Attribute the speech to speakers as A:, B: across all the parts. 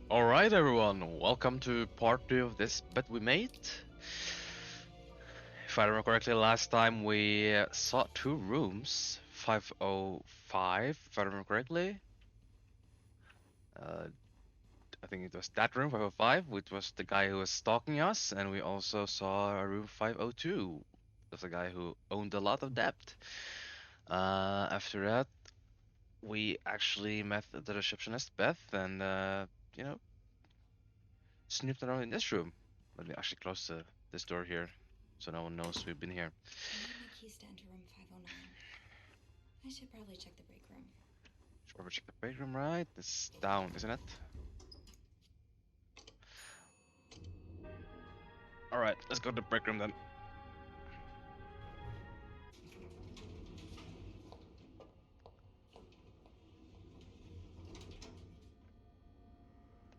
A: Alright everyone, welcome to part 2 of this bet we made. If I remember correctly, last time we saw two rooms, 505, if I remember correctly. Uh, I think it was that room, 505, which was the guy who was stalking us, and we also saw room 502. That's a guy who owned a lot of debt. After that, we actually met the receptionist, Beth, and, you know, snooped around in this room. Let me actually close this door here so no one knows we've been here.
B: I need my keys to enter room 509. I should probably check the break room.
A: Should probably check the break room, right? It's down, isn't it? Alright, let's go to the break room then.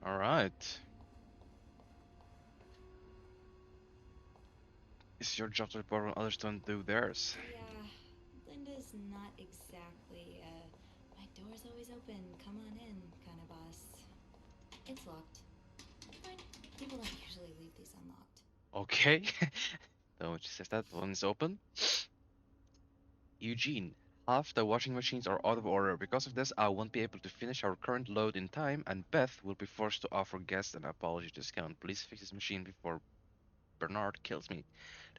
A: Alright. It's your job to report when others don't do theirs.
B: Yeah, Linda's not exactly, my door's always open, come on in kind of boss. It's locked. Fine. People don't usually leave these unlocked.
A: Okay. Don't you says that one is open. Eugene, half the washing machines are out of order. Because of this, I won't be able to finish our current load in time, and Beth will be forced to offer guests an apology discount. Please fix this machine before Bernard kills me.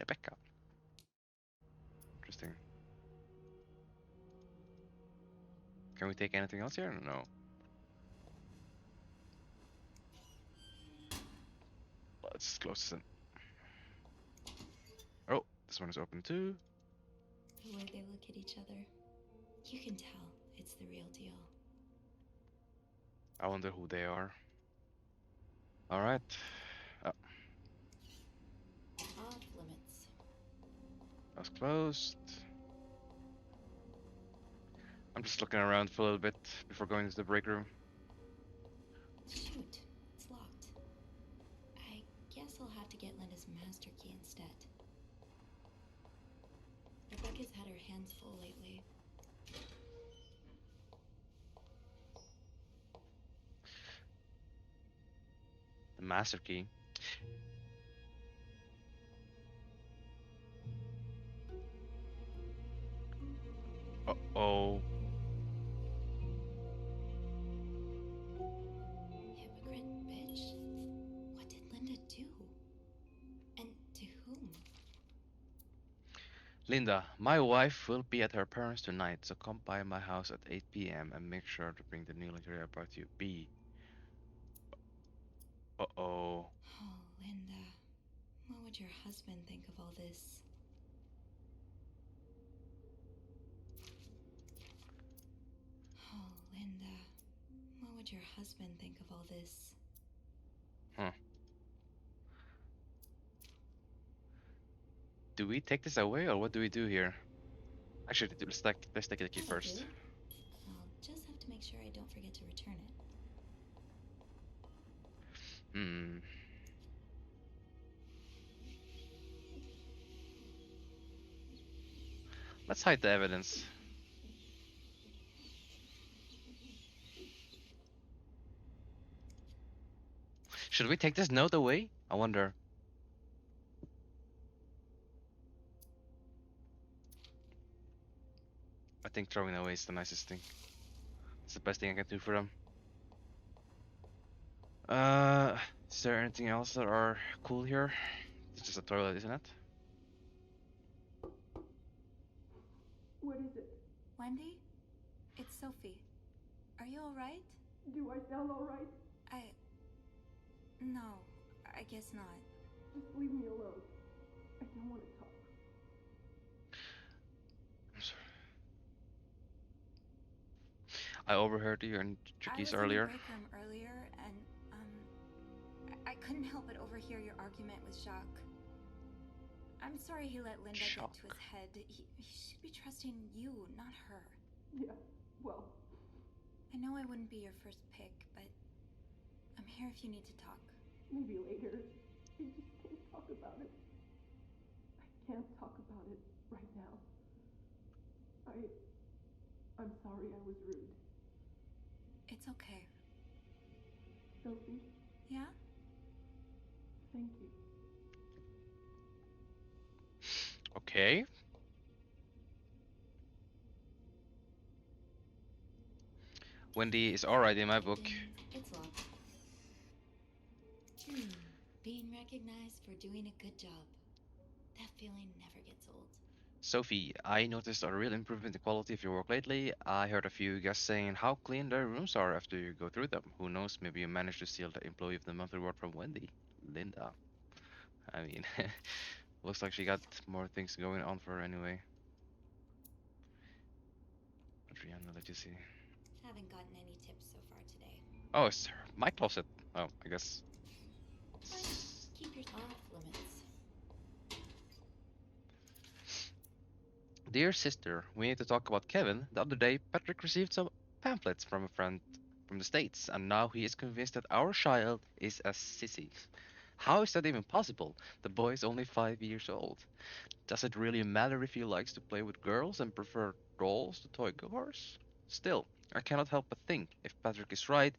A: Rebecca. Interesting. Can we take anything else here? No. Let's close this in. Oh, this one is open too.
B: The way they look at each other, you can tell it's the real deal.
A: I wonder who they are. Alright. Oh,
B: Off limits.
A: that's closed. I'm just looking around for a little bit before going to the break room.
B: Shoot, it's locked. I guess I'll have to get Linda's master key instead. Rebecca's had her hands full lately.
A: The master key. Uh-oh.
B: Hypocrite bitch. What did Linda do? And to whom?
A: Linda, my wife will be at her parents' tonight, so come by my house at 8 p.m. and make sure to bring the new lingerie I brought you. B. Uh-oh.
B: Oh, Linda. What would your husband think of all this? Oh, Linda. What would your husband think of all this?
A: Huh. Do we take this away or what do we do here? Actually, let's take the key
B: That'll
A: first.
B: do. I'll just have to make sure I don't forget to return it.
A: Hmm. Let's hide the evidence. Should we take this note away? I wonder. I think throwing it away is the nicest thing. It's the best thing I can do for them. Uh, is there anything else that are cool here? It's just a toilet, isn't it?
C: What is it?
B: Wendy? It's Sophie. Are you alright?
C: Do I sound alright?
B: No, I guess not.
C: Just leave me alone. I don't want to talk.
A: I'm sorry. I overheard you and
B: I
A: Tricky's
B: was in the
A: earlier.
B: break room earlier, and, I couldn't help but overhear your argument with Jacques. I'm sorry he let Linda get
A: Shock.
B: to his head. He should be trusting you, not her.
C: Yeah, well,
B: I know I wouldn't be your first pick, but I'm here if you need to talk.
C: maybe later. I just can't talk about it. I can't talk about it right now. I... I'm sorry I was rude.
B: It's okay.
C: Sophie,
B: Yeah?
C: thank you.
A: Okay. Wendy is alright in my book.
B: Ding. It's locked. Hmm. Being recognized for doing a good job. That feeling never gets old.
A: Sophie, I noticed a real improvement in the quality of your work lately. I heard a few guests saying how clean their rooms are after you go through them. Who knows, maybe you managed to steal the Employee of the Month award from Wendy. Linda. I mean, looks like she got more things going on for her anyway. Adriana, let you see.
B: Haven't gotten any tips so far today.
A: Oh, it's my closet. Oh, I guess.
B: Fine. Keep your off limits.
A: Dear sister, we need to talk about Kevin. The other day, Patrick received some pamphlets from a friend from the States, and now he is convinced that our child is a sissy. How is that even possible? The boy is only 5 years old. Does it really matter if he likes to play with girls and prefer dolls to toy cars? Still, I cannot help but think, if Patrick is right,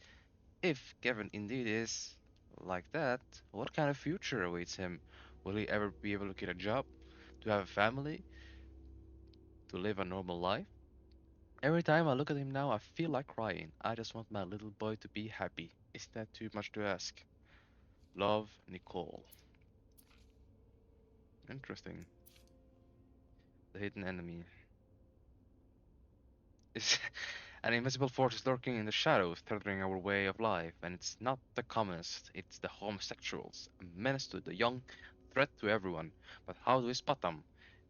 A: if Kevin indeed is like that, what kind of future awaits him? Will he ever be able to get a job, to have a family, to live a normal life? Every time I look at him now, I feel like crying. I just want my little boy to be happy. Is that too much to ask? Love, Nicole. Interesting. The hidden enemy. Is an invisible force is lurking in the shadows, threatening our way of life, and it's not the communists, it's the homosexuals. A menace to the young, threat to everyone. But how do we spot them?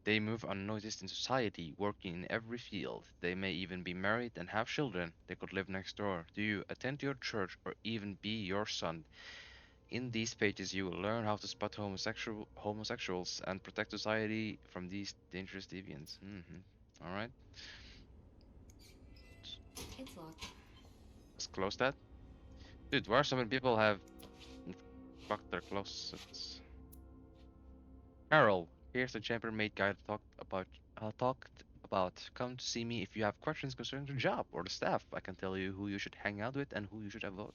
A: They move unnoticed in society, working in every field. They may even be married and have children. They could live next door. Do you attend to your church or even be your son? In these pages, you will learn how to spot homosexuals and protect society from these dangerous deviants. All right,
B: It's locked.
A: let's close that. Dude, why are so many people have fucked their closets? Carol, here's the chamber maid guide talked about. Come to see me if you have questions concerning the job or the staff. I can tell you who you should hang out with and who you should avoid.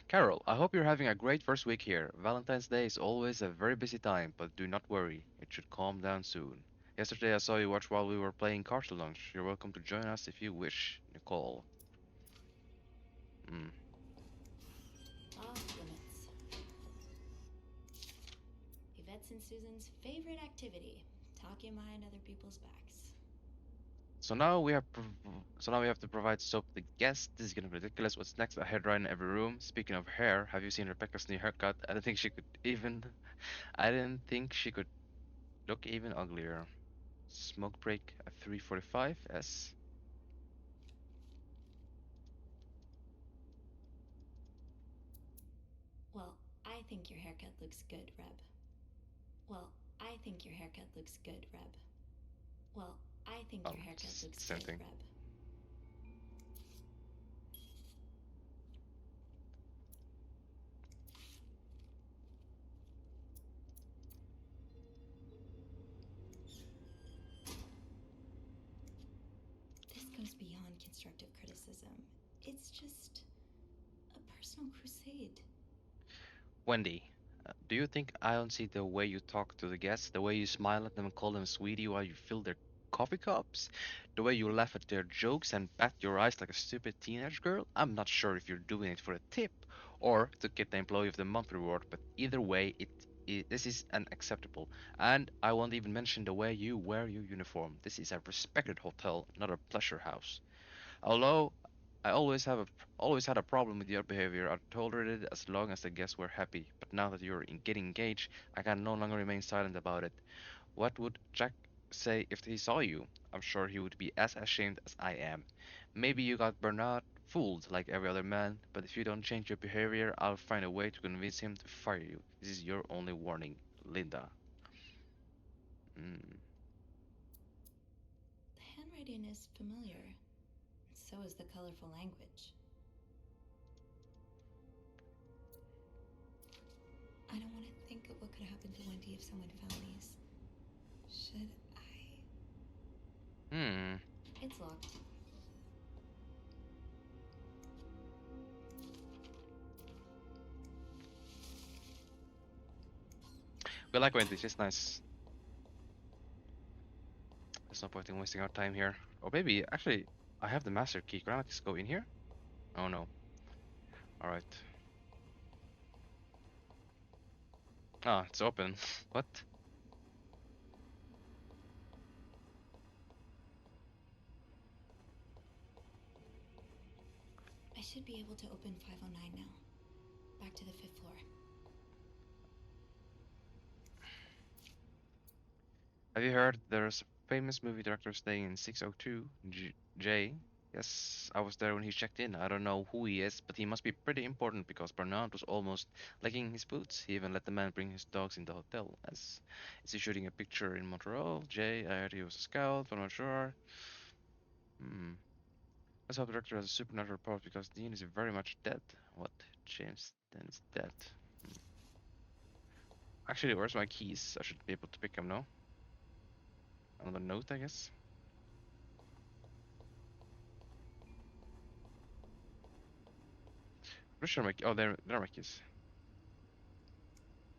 A: Carol, I hope you're having a great first week here. Valentine's Day is always a very busy time, but do not worry, it should calm down soon. Yesterday I saw you watch while we were playing cards at lunch. You're welcome to join us if you wish. Nicole. Hmm.
B: Off limits. Yvette's and Susan's favorite activity. Talk your mind other people's backs.
A: So now we have to provide soap to the guests. This is getting ridiculous. What's next? A hairdryer in every room. Speaking of hair, have you seen Rebecca's new haircut? I didn't think she could look even uglier. Smoke break at 3:45 S.
B: Well, I think your haircut looks good, Reb. Well, I think your haircut looks good, Reb. Well, I think your haircut looks
A: Same
B: good,
A: thing.
B: Reb. This goes beyond constructive criticism. It's just a personal crusade.
A: Wendy, do you think I don't see the way you talk to the guests, the way you smile at them and call them sweetie while you fill their coffee cups, the way you laugh at their jokes and bat your eyes like a stupid teenage girl? I'm not sure if you're doing it for a tip or to get the Employee of the Month reward, but either way, this is unacceptable. And I won't even mention the way you wear your uniform. This is a respected hotel, not a pleasure house. Although I always had a problem with your behavior, I tolerated it as long as the guests were happy. But now that you're getting engaged, I can no longer remain silent about it. What would Jack say if he saw you? I'm sure he would be as ashamed as I am. Maybe you got Bernard fooled like every other man, but if you don't change your behavior, I'll find a way to convince him to fire you. This is your only warning, Linda. Mm.
B: The handwriting is familiar. So is the colorful language. I don't want to think of what could happen to Wendy if someone found these. Should I?
A: Hmm.
B: It's locked.
A: We like Wendy, she's nice. There's no point in wasting our time here. Or maybe, actually, I have the master key. Can I just go in here? Oh no. Alright. Ah, it's open. What?
B: I should be able to open 509 now. Back to the 5th floor.
A: Have you heard there's a famous movie director staying in 602 J? Yes, I was there when he checked in. I don't know who he is, but he must be pretty important because Bernard was almost licking his boots. He even let the man bring his dogs in the hotel. As is he shooting a picture in Montreal? Jay, I heard he was a scout, but I'm not sure. Hmm. Let's hope the director has a supernatural report because Dean is very much dead. What? James Dean is dead. Hmm. Actually, where's my keys? I should be able to pick them now. Another note, I guess. Pretty sure my oh, there are my keys.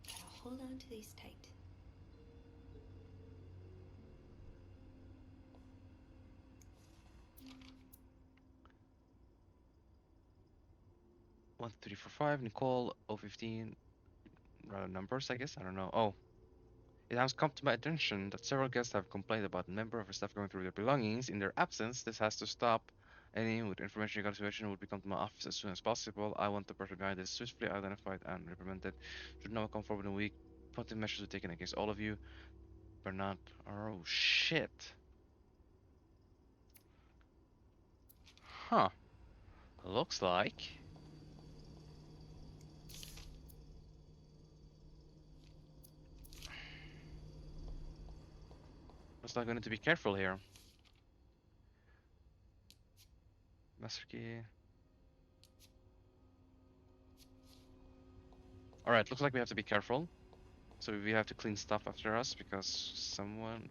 B: Gotta hold on to these tight.
A: 1, 2, 3, 4, 5. Nicole 015 numbers, I guess. I don't know. Oh, it has come to my attention that several guests have complained about a member of our staff going through their belongings in their absence. This has to stop. Anyone with information regarding the situation would come to my office as soon as possible. I want the person behind this swiftly identified and reprimanded. Should no one come forward in a week, plenty measures are taken against all of you. Bernard. Oh shit. Huh. Looks like. Looks like I need to be careful here. Master key. Alright, looks like we have to be careful. So we have to clean stuff after us because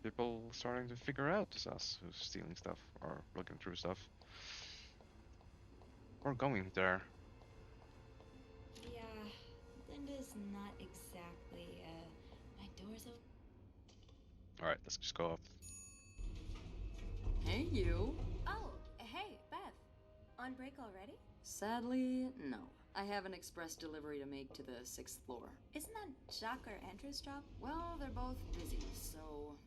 A: people starting to figure out it's us who's stealing stuff or looking through stuff. We're going there.
B: Yeah, Linda's not exactly, my door's open.
A: Alright, let's just go up.
D: Hey, you.
E: Oh, hey, Beth. On break already?
D: Sadly, no. I have an express delivery to make to the 6th floor.
E: Isn't that Jacques or Andrew's job?
D: Well, they're both busy, so.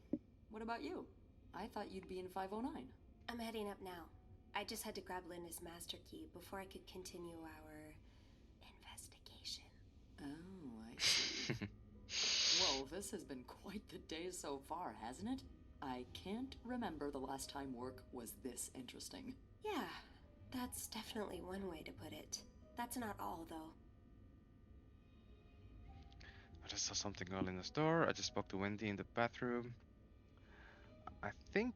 D: What about you? I thought you'd be in 509.
E: I'm heading up now. I just had to grab Linda's master key before I could continue our investigation.
D: Oh, I see. Whoa, this has been quite the day so far, hasn't it? I can't remember the last time work was this interesting.
E: Yeah, that's definitely one way to put it. That's not all, though.
A: I just saw something all in the store. I just spoke to Wendy in the bathroom. I think.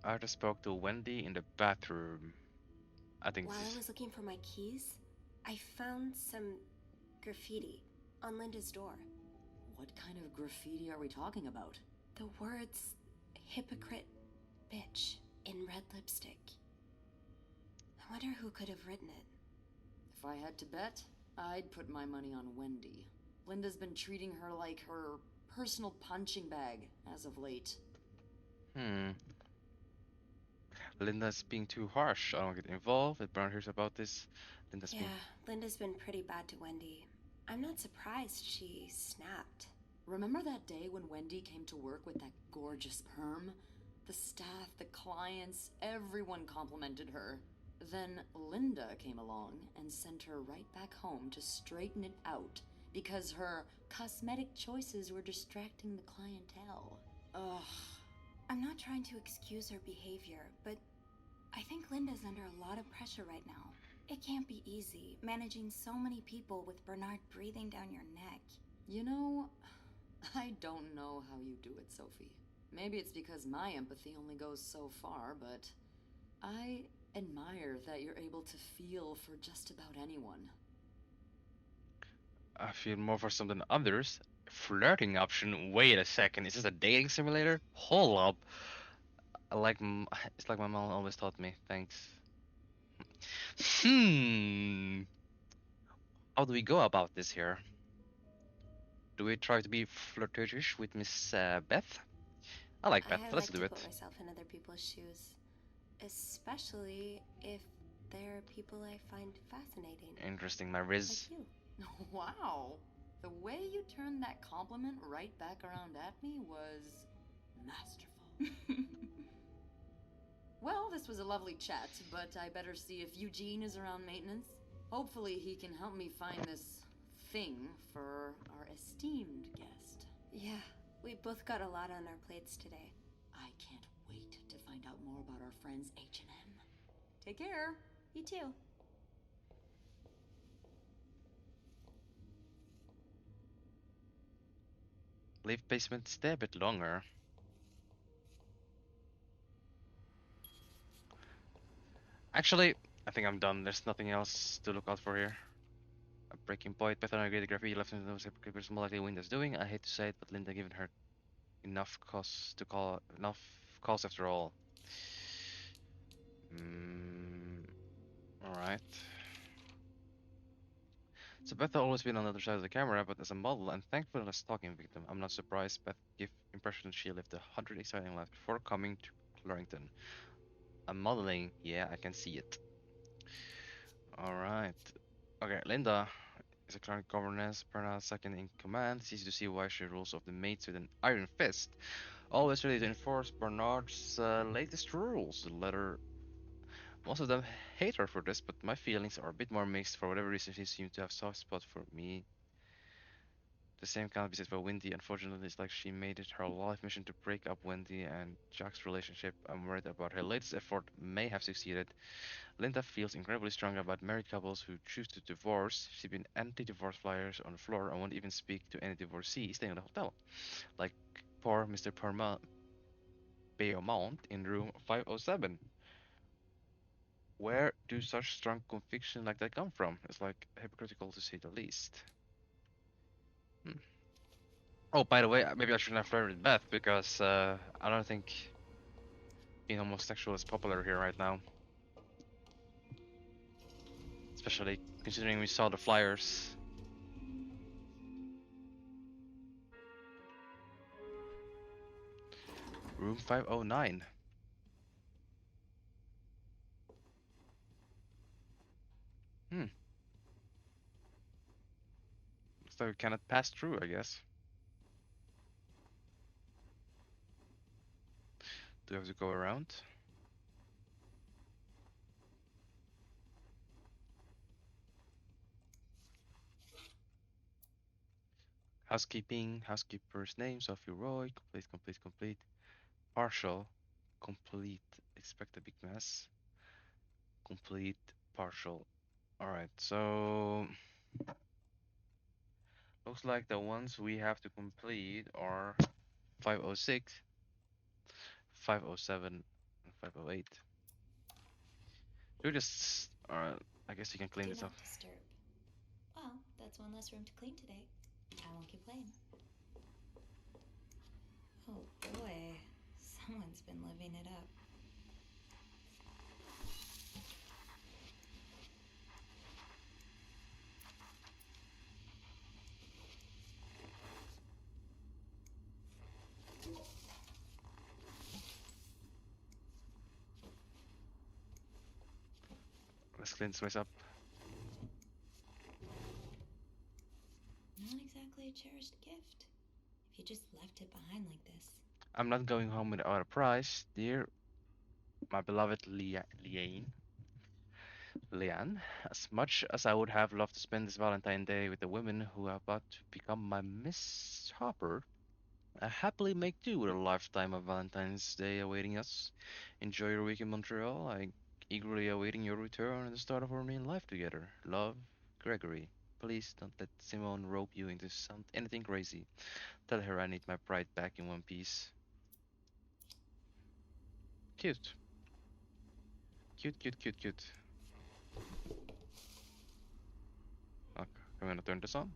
A: I just spoke to Wendy in the bathroom. I think
E: While
A: this
E: I
A: is.
E: was looking for my keys, I found some graffiti on Linda's door.
D: What kind of graffiti are we talking about?
E: The words hypocrite bitch in red lipstick. I wonder who could have written it.
D: If I had to bet, I'd put my money on Wendy. Linda's been treating her like her personal punching bag as of late.
A: Linda's being too harsh. I don't get involved. If Brown hears about this, Linda's
E: Yeah,
A: being.
E: Linda's been pretty bad to Wendy. I'm not surprised she snapped.
D: Remember that day when Wendy came to work with that gorgeous perm? The staff, the clients, everyone complimented her. Then Linda came along and sent her right back home to straighten it out because her cosmetic choices were distracting the clientele. Ugh.
B: I'm not trying to excuse her behavior, but I think Linda's under a lot of pressure right now. It can't be easy, managing so many people with Bernard breathing down your neck.
D: You know, I don't know how you do it, Sophie. Maybe it's because my empathy only goes so far, but I admire that you're able to feel for just about anyone.
A: I feel more for some than others. Flirting option. Wait a second. Is this a dating simulator? Hold up. It's like my mom always taught me. Thanks. Hmm. How do we go about this here? Do we try to be flirtatious with Miss Beth? I like Beth.
E: I
A: Let's
E: like
A: do
E: to
A: it.
E: put myself in other people's shoes, especially if they're people I find fascinating,
A: Interesting, my
E: like
A: Riz.
E: you.
D: Wow. The way you turned that compliment right back around at me was masterful. Well, this was a lovely chat, but I better see if Eugene is around maintenance. Hopefully he can help me find this thing for our esteemed guest.
E: Yeah, we both got a lot on our plates today.
D: I can't wait to find out more about our friends H&M. Take care.
E: You too.
A: Leave basement stay a bit longer. Actually, I think I'm done. There's nothing else to look out for here. A breaking point, Beth and I agree the graffiti left in those hypocrites more likely Windows doing. I hate to say it, but Linda given her enough calls after all. Alright. So Beth has always been on the other side of the camera, but as a model and thankfully as a stalking victim, I'm not surprised Beth gave impression she lived 100 exciting lives before coming to Clarrington. I'm modeling, yeah, I can see it. Alright. Okay, Linda is a current governess, Perna second in command. It's easy to see why she rules of the maids with an iron fist. Always ready to enforce Bernard's latest rules. The letter. Most of them hate her for this, but my feelings are a bit more mixed. For whatever reason, she seems to have soft spot for me. The same can't be said for Wendy. Unfortunately, it's like she made it her life mission to break up Wendy and Jack's relationship. I'm worried about her latest effort may have succeeded. Linda feels incredibly strong about married couples who choose to divorce. She's been anti-divorce flyers on the floor and won't even speak to any divorcee staying in the hotel. Like poor Mr. Beaumont in room 507. Where do such strong conviction like that come from? It's like hypocritical to say the least. Hmm. Oh, by the way, maybe I shouldn't have flirted with Beth because I don't think being homosexual is popular here right now. Especially considering we saw the flyers. Room 509. Hmm. So we cannot pass through, I guess. Do we have to go around? Housekeeping, housekeeper's name, Sophie Roy, complete, complete, complete. Partial, complete, expect a big mess. Complete, partial. Alright, so looks like the ones we have to complete are 506, 507, and 508. Do we just, I guess you can clean
B: Do
A: this up.
B: not disturb. Well, that's one less room to clean today. I won't complain. Oh boy, someone's been living it up.
A: Let's clean this place up.
B: Not exactly a cherished gift. If you just left it behind like this.
A: I'm not going home without a prize, dear my beloved Leanne. As much as I would have loved to spend this Valentine Day with the women who are about to become my Miss Harper, I happily make do with a lifetime of Valentine's Day awaiting us. Enjoy your week in Montreal. I eagerly awaiting your return and the start of our main life together. Love, Gregory. Please don't let Simone rope you into anything crazy. Tell her I need my pride back in one piece. Cute. Cute, cute, cute, cute. Okay, I'm gonna turn this on.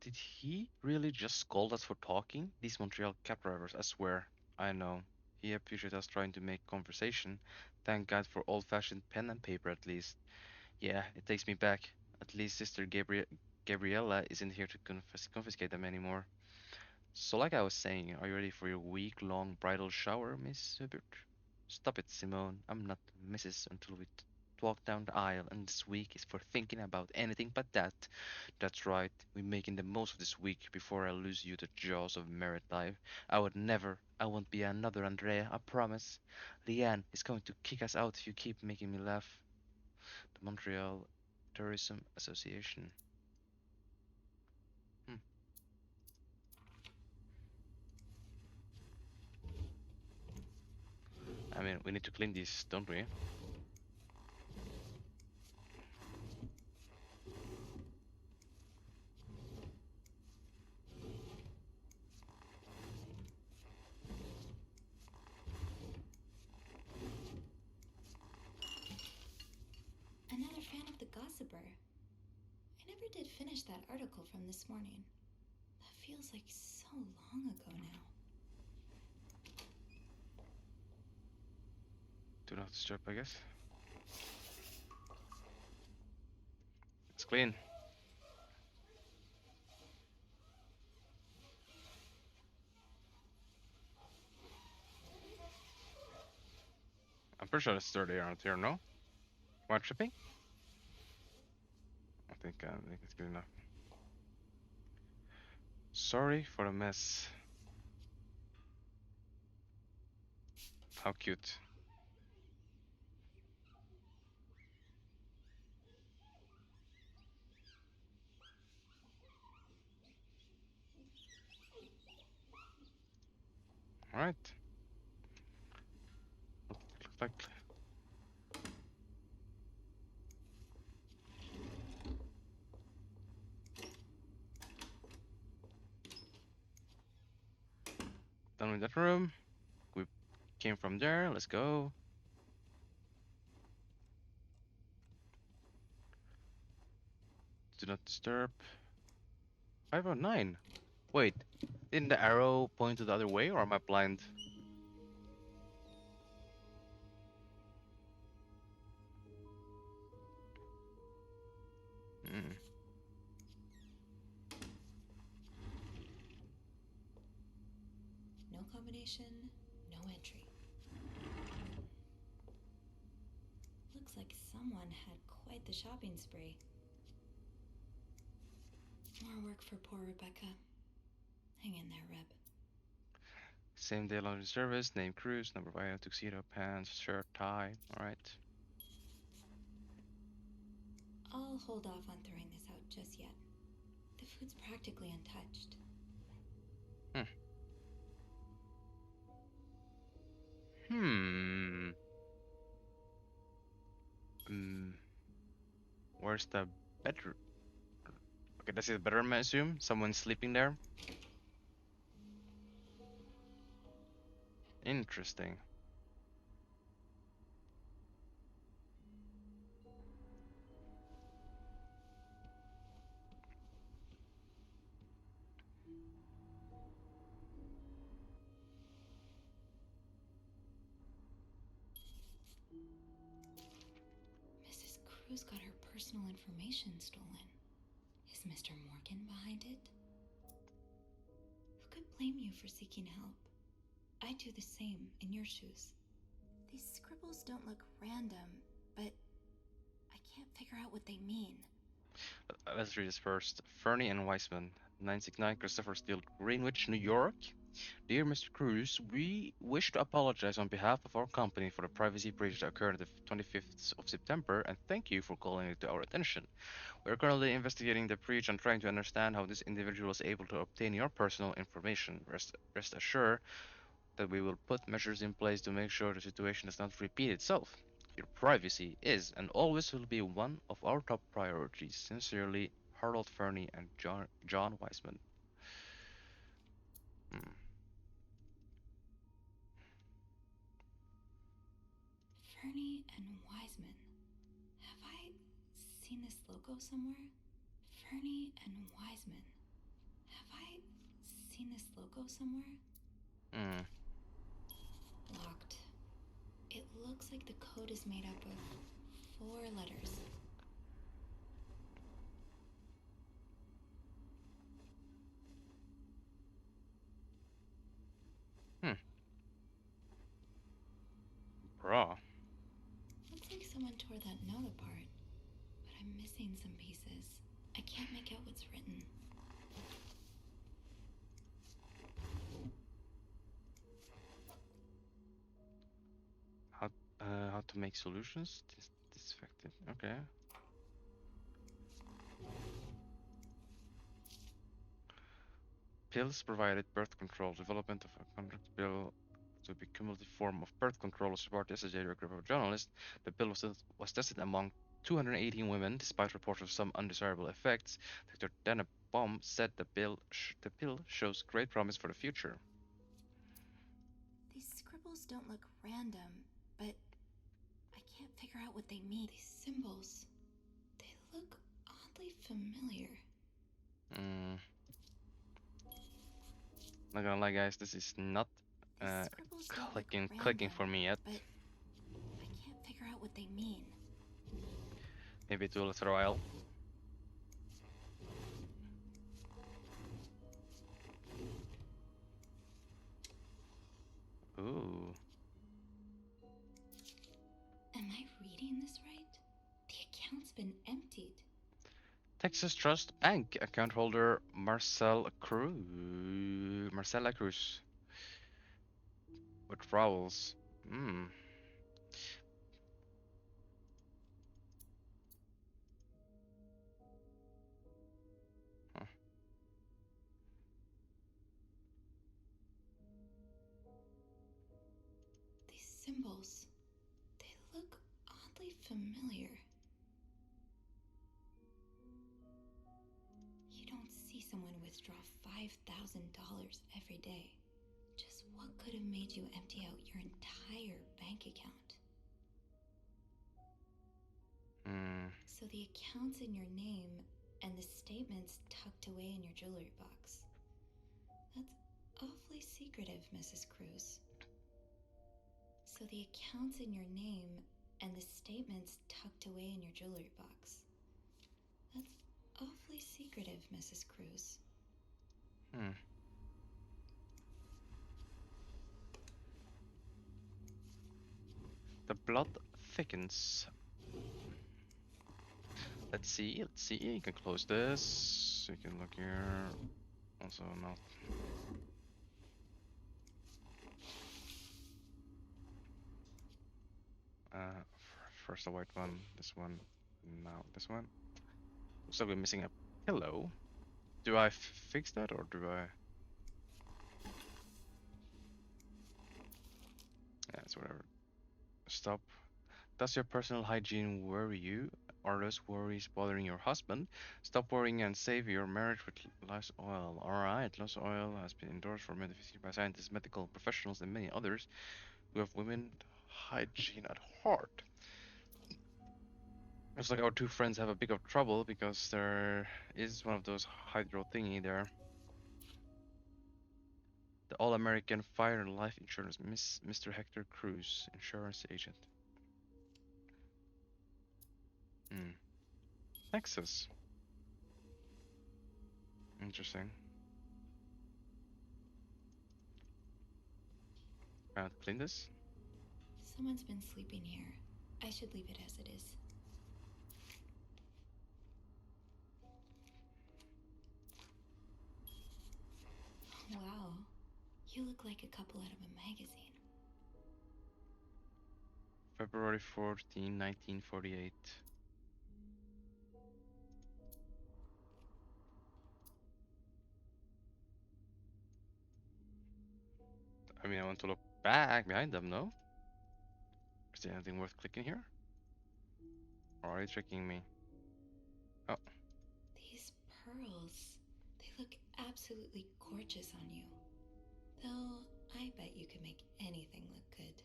A: Did he really just scold us for talking? These Montreal cab drivers, I swear. I know. He appreciates us trying to make conversation. Thank God for old-fashioned pen and paper at least. Yeah, it takes me back. At least Sister Gabriella isn't here to confiscate them anymore. So like I was saying, are you ready for your week-long bridal shower, Miss Hubert? Stop it, Simone. I'm not Mrs. until we walk down the aisle, and this week is for thinking about anything but that. That's right, we're making the most of this week before I lose you to the jaws of married life. I would never, I won't be another Andrea, I promise. Leanne is going to kick us out if you keep making me laugh. The Montreal Tourism Association. Hmm. I mean, we need to clean these, don't we?
B: Another fan of The Gossiper. I never did finish that article from this morning. That feels like so long ago now.
A: Do not disturb, I guess. It's clean. I'm pretty sure it's 30 around here, no? Am I tripping? I think it's good enough. Sorry for the mess. How cute. Alright. Looks like done with that room. We came from there. Let's go. Do not disturb. 509. Wait, didn't the arrow point to the other way, or am I blind? Mm.
B: No combination, no entry. Looks like someone had quite the shopping spree. More work for poor Rebecca. Hang in there, Reb.
A: Same day laundry service, name cruise, number of item, tuxedo, pants, shirt, tie. Alright.
B: I'll hold off on throwing this out just yet. The food's practically untouched.
A: Hmm. Hmm. Mm. Where's the bedroom? Okay, this is the bedroom, I assume. Someone's sleeping there. Interesting.
B: Mrs. Cruz got her personal information stolen. Is Mr. Morgan behind it? Who could blame you for seeking help? I'd do the same in your shoes.
E: These scribbles don't look random, but I can't figure out what they mean.
A: Let's read this first. Fernie and Weisman, 969 Christopher Steele, Greenwich, New York. Dear Mr. Cruz, we wish to apologize on behalf of our company for the privacy breach that occurred on the 25th of September and thank you for calling it to our attention. We are currently investigating the breach and trying to understand how this individual was able to obtain your personal information. Rest assured that we will put measures in place to make sure the situation does not repeat itself. Your privacy is and always will be one of our top priorities. Sincerely, Harold Fernie and John Weisman. Hmm.
B: Fernie and Wiseman. Have I seen this logo somewhere? Fernie and Wiseman. seen this logo somewhere?
A: Hmm.
B: Locked. It looks like the code is made up of 4 letters.
A: Bra.
B: Looks like someone tore that note apart, but I'm missing some pieces. I can't make out what's written.
A: How to make solutions? Disaffected. Okay. Pills provided birth control. Development of a contract pill to be cumulative form of birth control to support the associated a group of journalists. The pill was tested among 218 women, despite reports of some undesirable effects. Dr. Dana Baum said the pill shows great promise for the future.
E: These scribbles don't look random, but I can't figure out what they mean.
B: These symbols, they look oddly familiar.
A: Mm. Not gonna lie, guys, this is not
E: These scribbles don't look
A: clicking
E: random,
A: for me yet.
E: but I can't figure out what they mean.
A: Maybe it will after a while. Ooh.
B: Am I reading this right? The account's been emptied.
A: Texas Trust Bank account holder Marcella Cruz. Withdrawals. Hmm. Huh.
B: These symbols, they look oddly familiar. You don't see someone withdraw $5,000 every day. Just what could have made you empty out your entire bank account?
A: Hmm.
B: So the account's in your name and the statement's tucked away in your jewelry box. That's awfully secretive, Mrs. Cruz. So the account's in your name and the statement's tucked away in your jewelry box. That's awfully secretive, Mrs. Cruz.
A: Hmm. The blood thickens. Let's see. You can close this. You can look here. Also not. First the white one, this one, now this one. So we're missing a pillow. Do I fix that or do I? Yeah, it's whatever. Stop. Does your personal hygiene worry you? Are those worries bothering your husband? Stop worrying and save your marriage with Lost Oil. Alright, Lost Oil has been endorsed for medicine by scientists, medical professionals, and many others who have women hygiene at heart. Looks like our two friends have a bit of trouble because there is one of those hydro thingy there. The All-American Fire and Life Insurance, Mr. Hector Cruz, insurance agent. Texas. Interesting. Clean this?
B: Someone's been sleeping here. I should leave it as it is. Wow. You look like a couple out of a magazine.
A: February 14, 1948. I mean, I want to look back behind them, no? Is there anything worth clicking here? Or are you tricking me? Oh.
B: These pearls, they look absolutely gorgeous on you. Though, I bet you could make anything look good.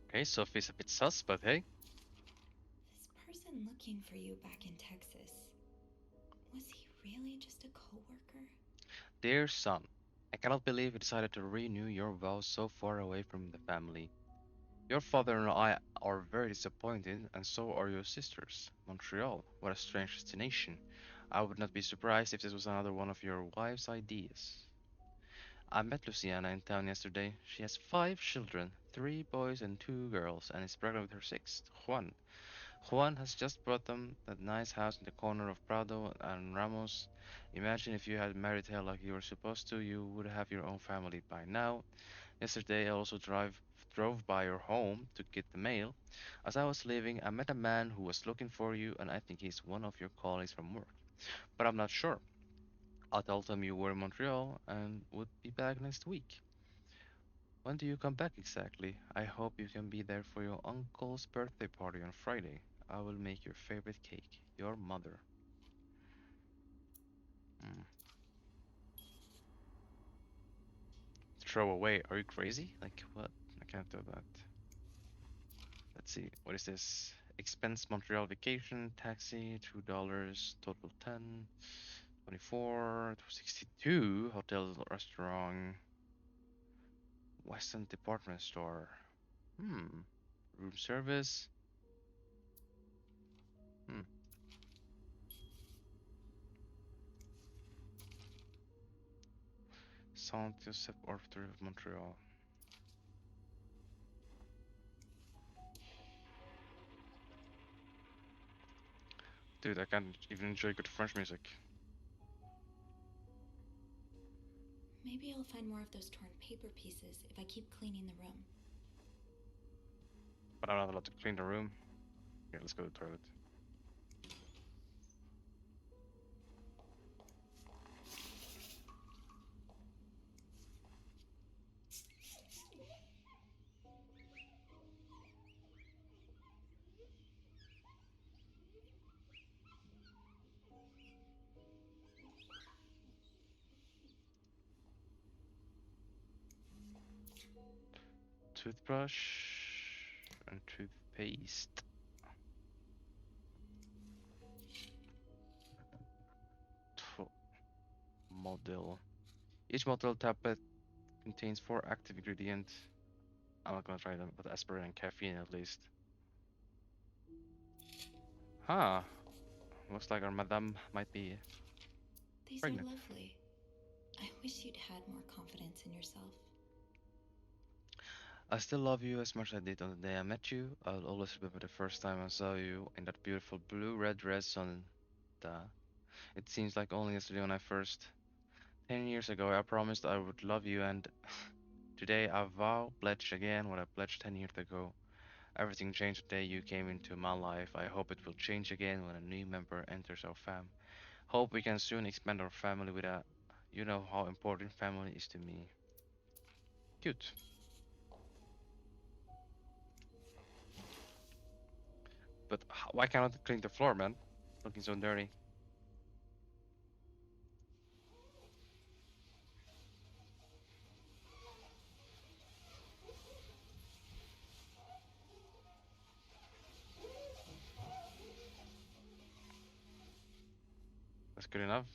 A: Okay, Sophie's a bit sus, but hey.
B: This person looking for you back in Texas. Was he really just a coworker?
A: Dear son, I cannot believe you decided to renew your vows so far away from the family. Your father and I are very disappointed, and so are your sisters. Montreal, what a strange destination. I would not be surprised if this was another one of your wife's ideas. I met Luciana in town yesterday. She has 5 children, 3 boys and 2 girls, and is pregnant with her sixth, Juan. Juan has just bought them that nice house in the corner of Prado and Ramos. Imagine if you had married her like you were supposed to, you would have your own family by now. Yesterday I also drove by your home to get the mail. As I was leaving, I met a man who was looking for you, and I think he's one of your colleagues from work. But I'm not sure. I told him you were in Montreal and would be back next week. When do you come back exactly? I hope you can be there for your uncle's birthday party on Friday. I will make your favorite cake. Your mother. Hmm. Throw away. Are you crazy? Like, what? I can't do that. Let's see. What is this? Expense Montreal vacation, taxi, $2, total 10, 24, 62, hotel, restaurant, Western department store. Hmm. Room service. Hmm. Saint Joseph Orphetre of Montreal. Dude, I can't even enjoy good French music.
B: Maybe I'll find more of those torn paper pieces if I keep cleaning the room.
A: But I'm not allowed to clean the room. Okay, let's go to the toilet. Toothbrush and toothpaste. Model. Each model tablet contains 4 active ingredients. I'm not gonna try them, but aspirin and caffeine at least. Huh. Looks like our madame might be
B: These are
A: pregnant.
B: lovely. I wish you'd had more confidence in yourself.
A: I still love you as much as I did on the day I met you. I'll always remember the first time I saw you in that beautiful blue-red dress on the... It seems like only yesterday when I first... 10 years ago I promised I would love you, and today I vow, pledge again what I pledged 10 years ago. Everything changed the day you came into my life. I hope it will change again when a new member enters our fam. Hope we can soon expand our family with a... You know how important family is to me. Cute. But why cannot I clean the floor, man? Looking so dirty. That's good enough.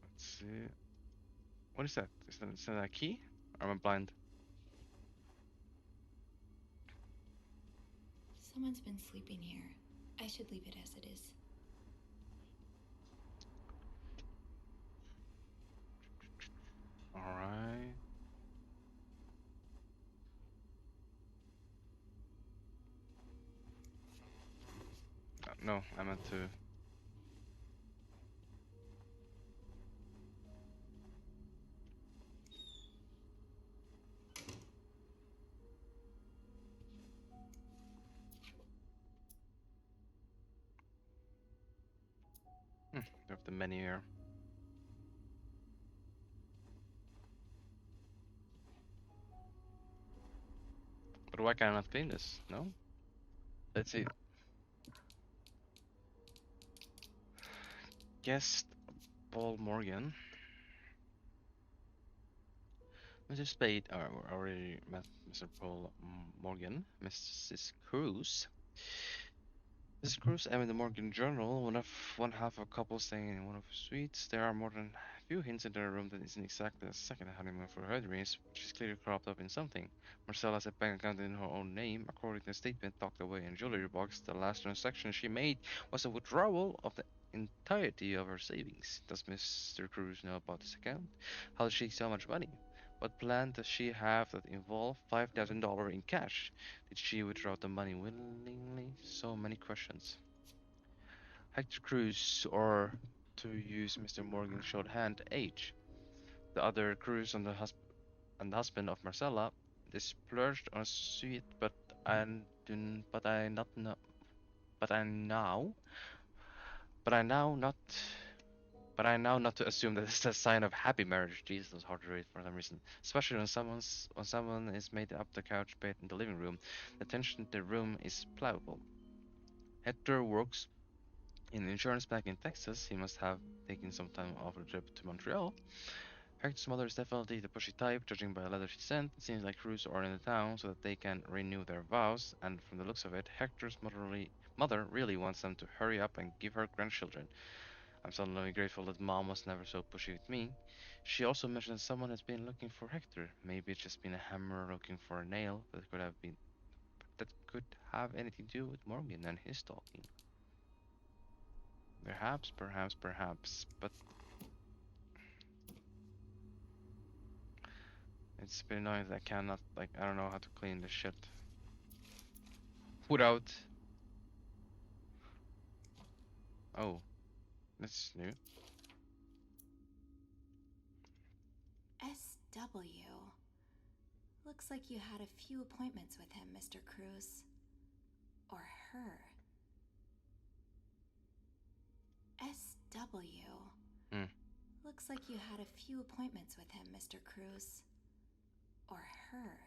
A: Let's see. What is that? Is that a key? Or am I blind?
B: Someone's been sleeping here. I should leave it as it is.
A: Alright. No, I meant to... we have the menu here. But why can I not clean this? No? Let's see. Guest Paul Morgan. Mr. Spade, we already met Mr. Paul Morgan, Mrs. Cruz. Mrs. Cruz, I'm in the Morgan Journal, one half of a couple staying in one of her suites. There are more than a few hints in their room that isn't exactly a second honeymoon for her dreams, but she's clearly cropped up in something. Marcella has a bank account in her own name, according to a statement tucked away in a jewelry box. The last transaction she made was a withdrawal of the entirety of her savings. Does Mr. Cruz know about this account? How does she so much money? What plan does she have that involves $5,000 in cash? Did she withdraw the money willingly? So many questions. Hector Cruz, or to use Mr. Morgan's shorthand, H. The other Cruz and the husband of Marcella. They splurged on a suite, but I not know, but I now, but I now not, but I now not to assume that it's a sign of happy marriage. Jesus, it was hard to read for some reason, especially when someone is made up the couch bed in the living room. The tension in the room is palpable. Hector works in insurance back in Texas. He must have taken some time off a trip to Montreal. Hector's mother is definitely the pushy type, judging by a letter she sent. It seems like Cruz are in the town so that they can renew their vows, and from the looks of it, Hector's mother really wants them to hurry up and give her grandchildren. I'm suddenly grateful that mom was never so pushy with me. She also mentioned someone has been looking for Hector. Maybe it's just been a hammer looking for a nail that could have anything to do with Morgan and his talking. Perhaps, but it's been annoying that I cannot, like, I don't know how to clean this shit without. Oh, that's new.
E: SW. Looks like you had a few appointments with him, Mr. Cruz. Or her. SW.
A: Hmm.
E: Looks like you had a few appointments with him, Mr. Cruz. Or her.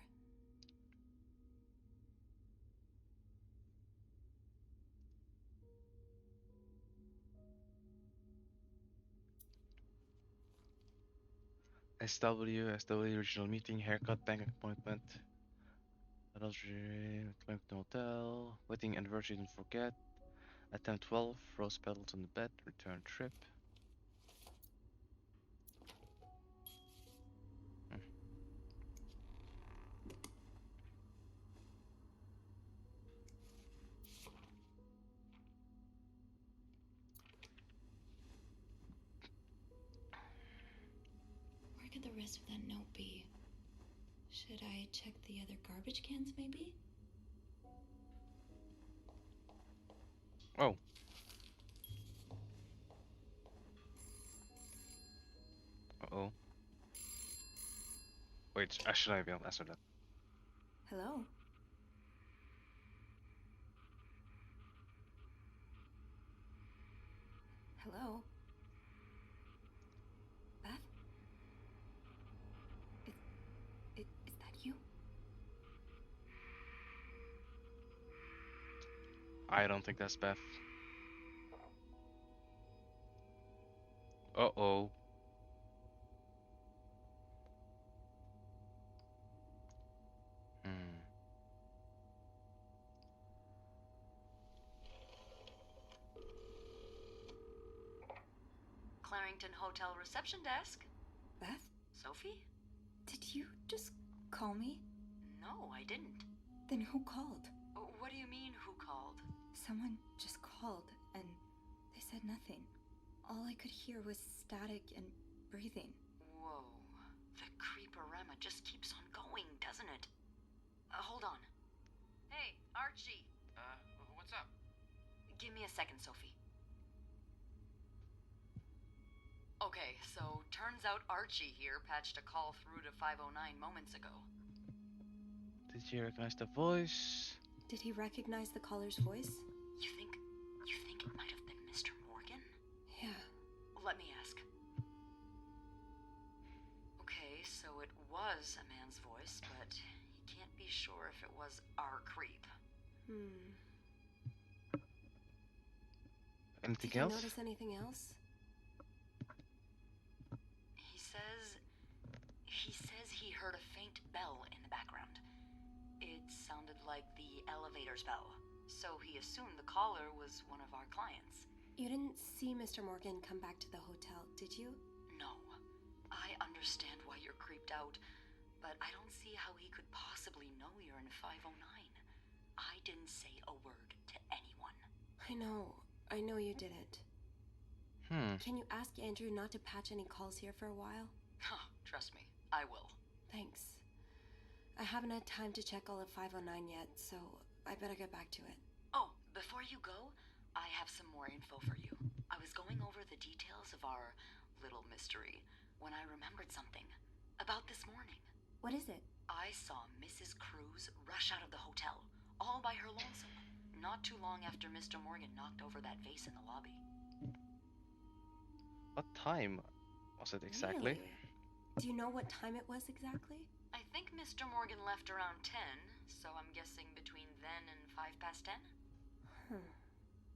A: SW, original meeting, haircut, bank appointment, adultery, going to the hotel, wedding anniversary, didn't forget, attempt 12, rose petals on the bed, return trip. Hmm.
B: Where could the rest of that note be? Should I check the other garbage cans, maybe?
A: Oh, uh-oh. Wait, I should I be able to answer that?
E: Hello? Hello? Beth? Is that you?
A: I don't think that's Beth. Uh-oh. Hmm.
D: Clarington Hotel reception desk.
E: Beth?
D: Sophie?
E: Did you just call me?
D: No, I didn't.
E: Then who called?
D: What do you mean, who called?
E: Someone just called, and they said nothing. All I could hear was static and breathing.
D: Whoa. The creeporama just keeps on going, doesn't it? Hold on. Hey, Archie.
F: What's up?
D: Give me a second, Sophie. Okay, so turns out Archie here patched a call through to 509 moments ago.
A: Did you recognize the voice?
E: Did he recognize the caller's voice?
D: You think it might have been Mr. Morgan?
E: Yeah.
D: Let me ask. Okay, so it was a man's voice, but he can't be sure if it was our creep.
A: Anything
E: Did you
A: else?
E: notice anything else?
D: He says he heard a sounded like the elevator's bell, so he assumed the caller was one of our clients.
E: You didn't see Mr. Morgan come back to the hotel, did you?
D: No. I understand why you're creeped out, but I don't see how he could possibly know you're in 509. I didn't say a word to anyone.
E: I know you didn't.
A: Hmm.
E: Can you ask Andrew not to patch any calls here for a while?
D: Trust me, I will.
E: Thanks. I haven't had time to check all of 509 yet, so I better get back to it.
D: Oh, before you go, I have some more info for you. I was going over the details of our little mystery when I remembered something. About this morning.
E: What is it?
D: I saw Mrs. Cruz rush out of the hotel, all by her lonesome. Not too long after Mr. Morgan knocked over that vase in the lobby.
A: What time was it exactly?
E: Really? Do you know what time it was exactly?
D: I think Mr. Morgan left around 10, so I'm guessing between then and 10:05.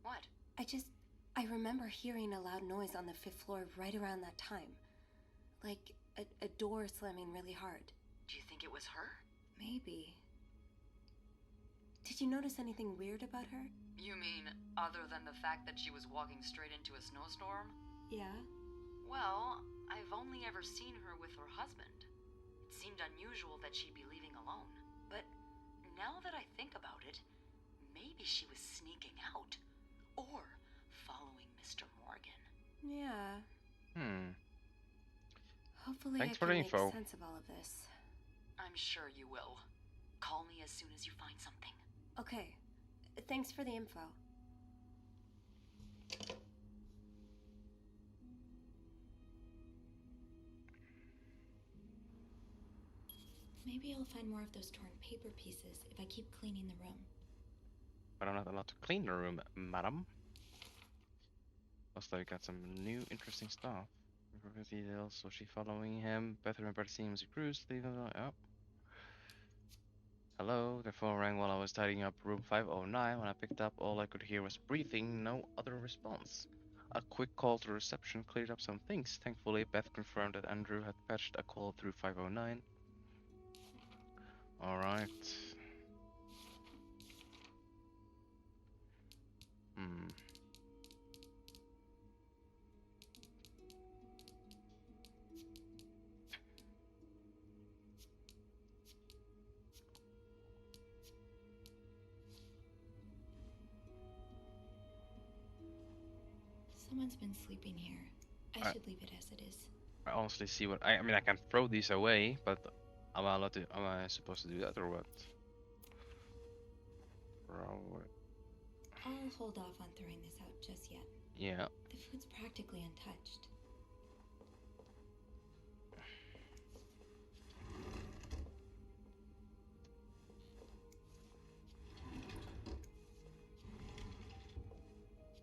D: What?
E: I remember hearing a loud noise on the 5th floor right around that time. Like a door slamming really hard.
D: Do you think it was her?
E: Maybe. Did you notice anything weird about her?
D: You mean, other than the fact that she was walking straight into a snowstorm?
E: Yeah?
D: Well, I've only ever seen her with her husband. It seemed unusual that she'd be leaving alone. But now that I think about it, maybe she was sneaking out. Or following Mr. Morgan.
E: Yeah. Hopefully
A: Thanks
E: I
A: for
E: can
A: the
E: make
A: info.
E: sense of all of this.
D: I'm sure you will. Call me as soon as you find something.
E: Okay. Thanks for the info.
B: Maybe I'll find more of those torn paper pieces if I keep cleaning the room.
A: But I'm not allowed to clean the room, madam. Also, I got some new interesting stuff. Details, so she following him. Better and better seems Cruz. Oh. Hello, the phone rang while I was tidying up room 509. When I picked up, all I could hear was breathing, no other response. A quick call to reception cleared up some things. Thankfully, Beth confirmed that Andrew had patched a call through 509. Alright.
B: Someone's been sleeping here. I should leave it as it is.
A: I honestly see what I mean. I can throw these away, but am I allowed to? Am I supposed to do that or what? Throw it.
B: I'll hold off on throwing this out just yet.
A: Yeah.
B: The food's practically untouched.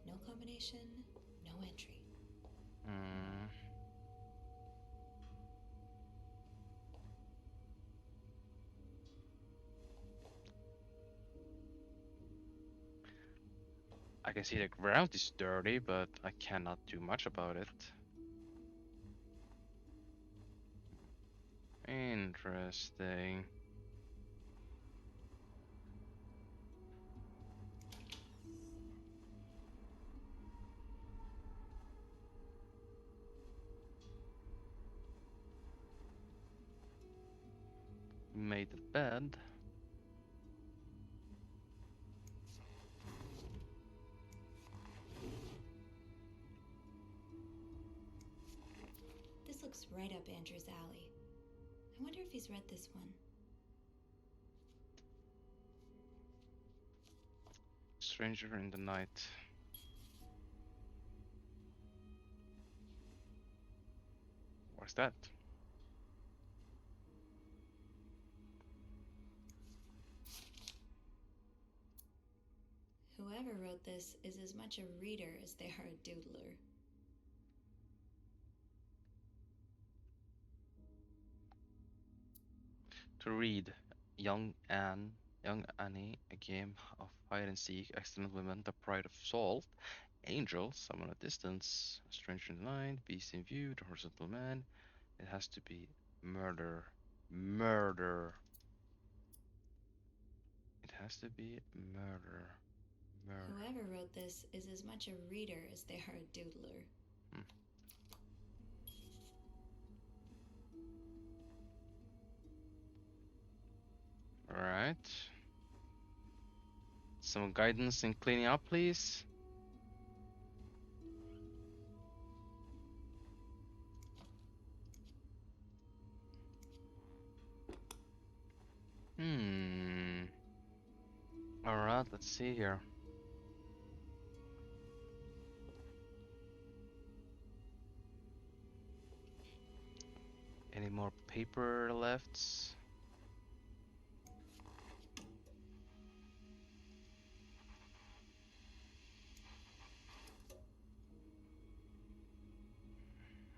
B: No combination, no entry.
A: I can see the ground is dirty, but I cannot do much about it. Interesting. Made the bed.
B: This looks right up Andrew's alley. I wonder if he's read this one.
A: Stranger in the night. What's that?
B: Whoever wrote this is as much a reader as they are a doodler.
A: To read Young Annie, a game of hide and seek, excellent women, the pride of salt, angel, someone at distance, a stranger in the night, beast in view, the horizontal man. It has to be murder. Murder. has to be murder. Murder.
B: Whoever wrote this is as much a reader as they are a doodler.
A: Hmm. Alright. Some guidance in cleaning up, please. Alright, let's see here. Any more paper left?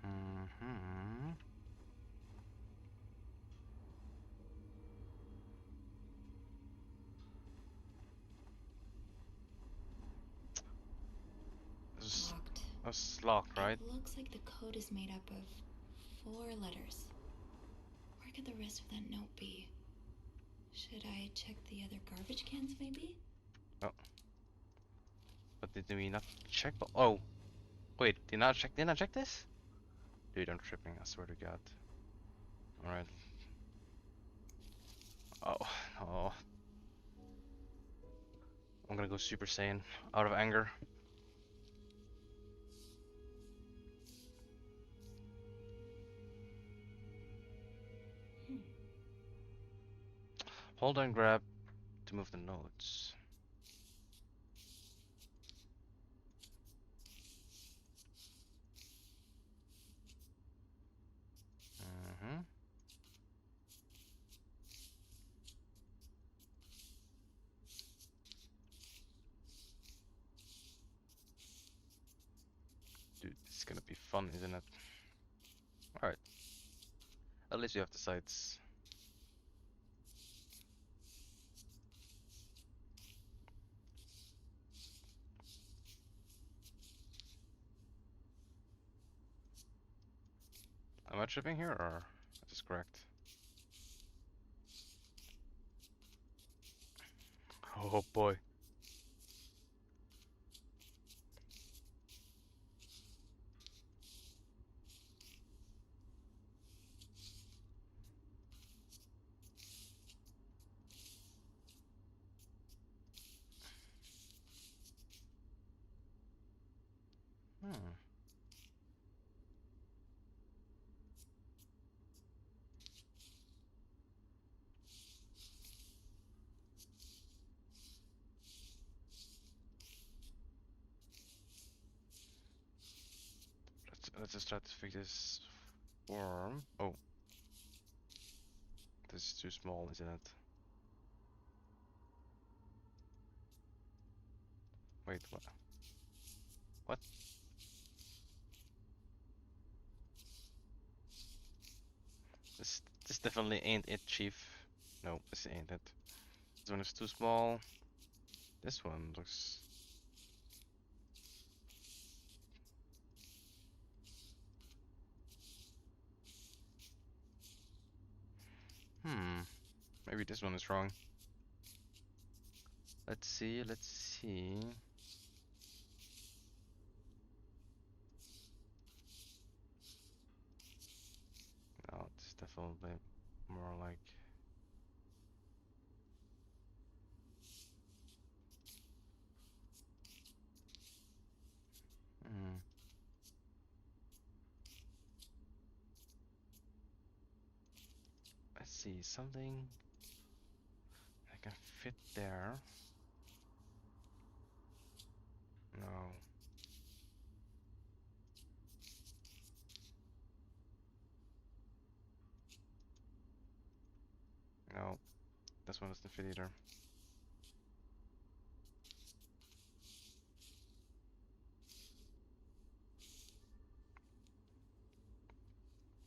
A: Mm-hmm.
B: Locked.
A: It's locked, right?
B: It looks like the code is made up of 4 letters. Where could the rest of that note be? Should I check the other garbage cans, maybe?
A: Oh. But did we not check? Oh. Wait, didn't I check this? Dude, I'm tripping, I swear to God. Alright. Oh, no. I'm gonna go Super Saiyan out of anger. Hold and grab to move the notes. Mm-hmm. Dude, this is gonna be fun, isn't it? Alright. At least you have the sights. Am I tripping here, or is this correct? Oh boy. Hmm. Let's just try to fix this form. Oh. This is too small, isn't it? Wait, what? What? This definitely ain't it, Chief. No, this ain't it. This one is too small. This one looks... Hmm. Maybe this one is wrong. Let's see, let's see. No, it's definitely more like... Hmm. Let's see, something that can fit there. No. No, this one doesn't fit either.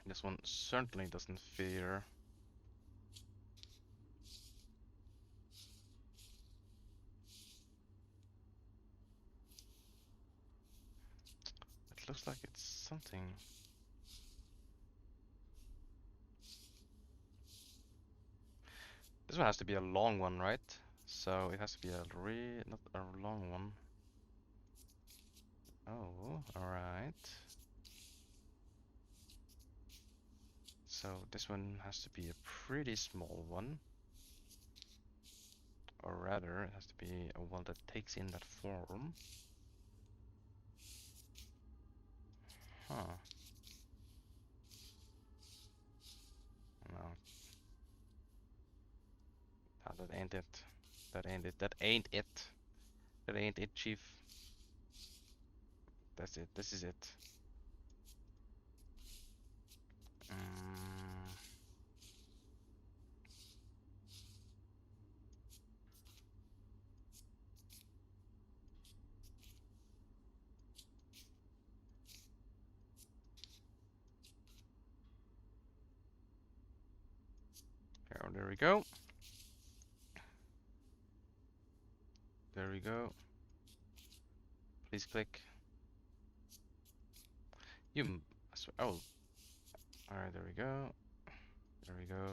A: This one certainly doesn't fit either. It looks like it's something. This one has to be a long one, right? So it has to be a not a long one. Oh, alright. So this one has to be a pretty small one. Or rather, it has to be a one that takes in that form. Huh. No. Ah, that ain't it. That ain't it. That ain't it. That ain't it, Chief. That's it. This is it. Mm. There we go. There we go. Please click. I swear. Oh. Alright, there we go. There we go.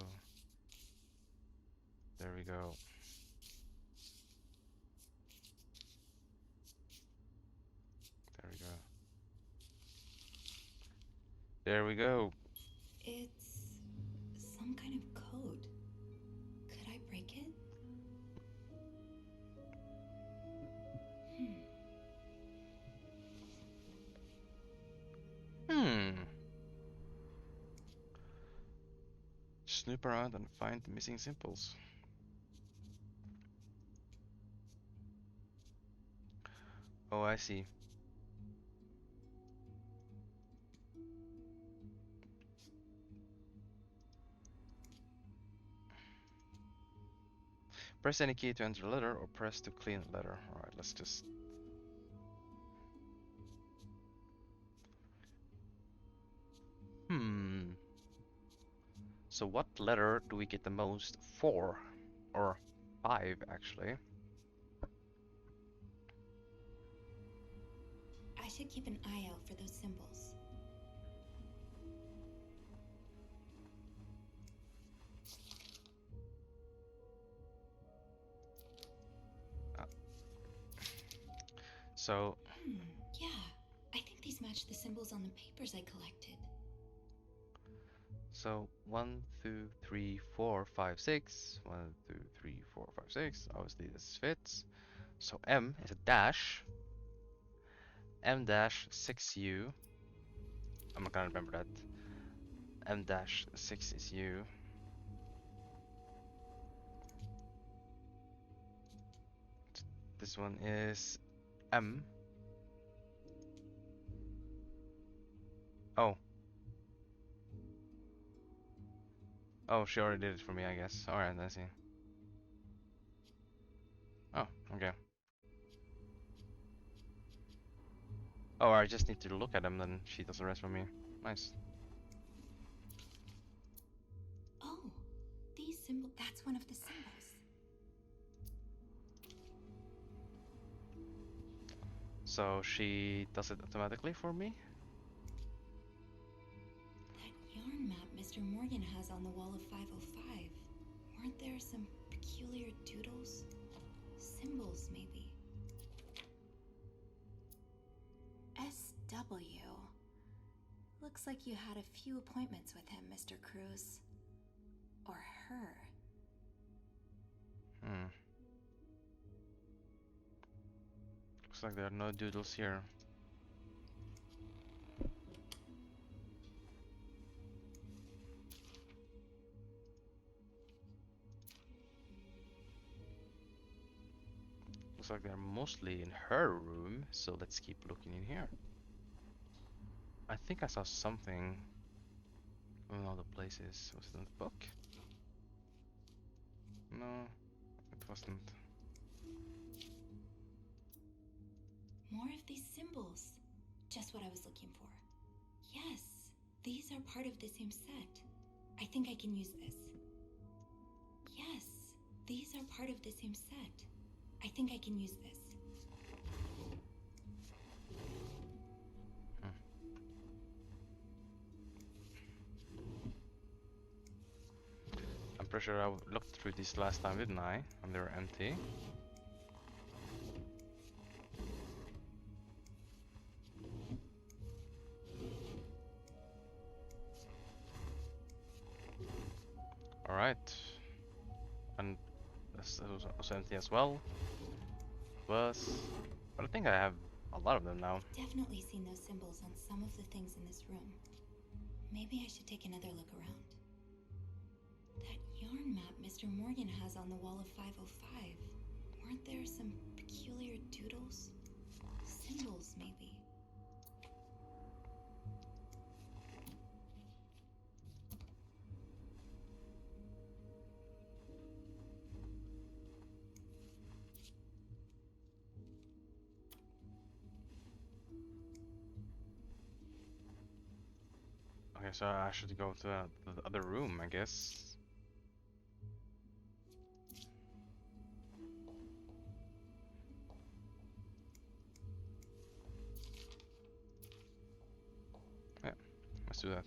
A: There we go. There we go. There we go.
B: It's some kind of code. Could I break it?
A: Hmm. Snoop around and find the missing symbols. Oh, I see. Press any key to enter a letter or press to clean a letter. Alright, let's just... Hmm. So what letter do we get the most? 4. Or 5, actually.
B: I should keep an eye out for those symbols.
A: So...
B: Yeah. I think these match the symbols on the papers I collected.
A: So 1, 2, 3, 4, 5, 6. 1, 2, 3, 4, 5, 6. Obviously this fits. So M is a dash. M dash 6U. I'm not gonna remember that. M dash 6 is U. This one is M. Oh. Oh, she already did it for me, I guess. Alright, I see. Oh, okay. Oh, I just need to look at them, then she does the rest for me. Nice.
B: Oh, these symbols. That's one of the symbols.
A: So she does it automatically for me?
B: That yarn map Mr. Morgan has on the wall of 505. Weren't there some peculiar doodles? Symbols, maybe.
E: SW. Looks like you had a few appointments with him, Mr. Cruz. Or her.
A: Hmm. Looks like there are no doodles here. Looks like they're mostly in her room, so let's keep looking in here. I think I saw something in all the places. Was it in the book? No, it wasn't.
B: More of these symbols. Just what I was looking for. Yes, these are part of the same set. I think I can use this. Yes, these are part of the same set. I think I can use this.
A: I'm pretty sure I looked through these last time, didn't I? And they were empty. Alright. And this was empty as well. But I think I have a lot of them now.
B: Definitely seen those symbols on some of the things in this room. Maybe I should take another look around. That yarn map Mr. Morgan has on the wall of 505. Weren't there some peculiar doodles? Symbols, maybe.
A: Okay, so I should go to the other room, I guess. Yeah, let's do that.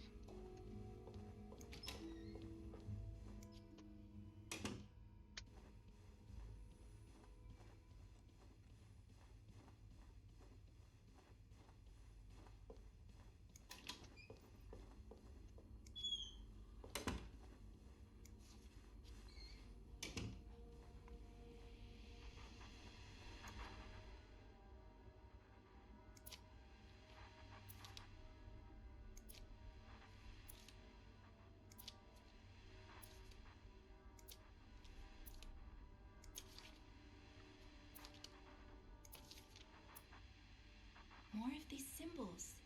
B: More of these symbols.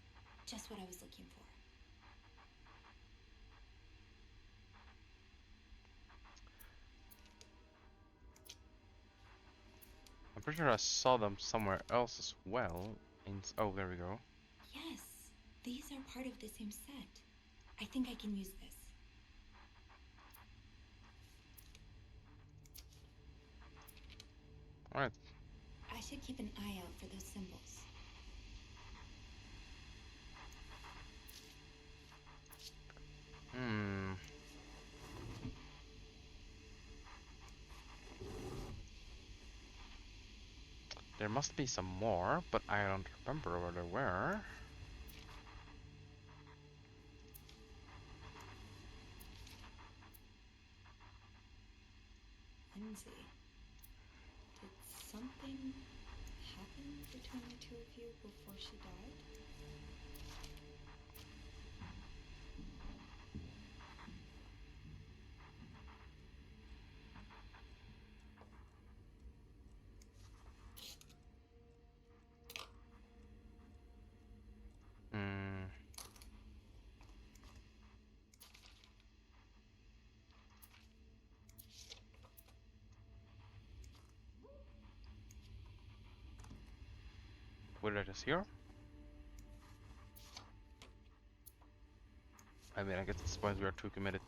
B: Just what I was looking for.
A: I'm pretty sure I saw them somewhere else as well. Oh, there we go.
B: Yes, these are part of the same set. I think I can use this.
A: Alright.
B: I should keep an eye out for those symbols.
A: Hmm. There must be some more, but I don't remember where they were.
B: Lindsay, did something happen between the two of you before she died?
A: Hmm. Were it is here? I mean, I guess at this point we are too committed.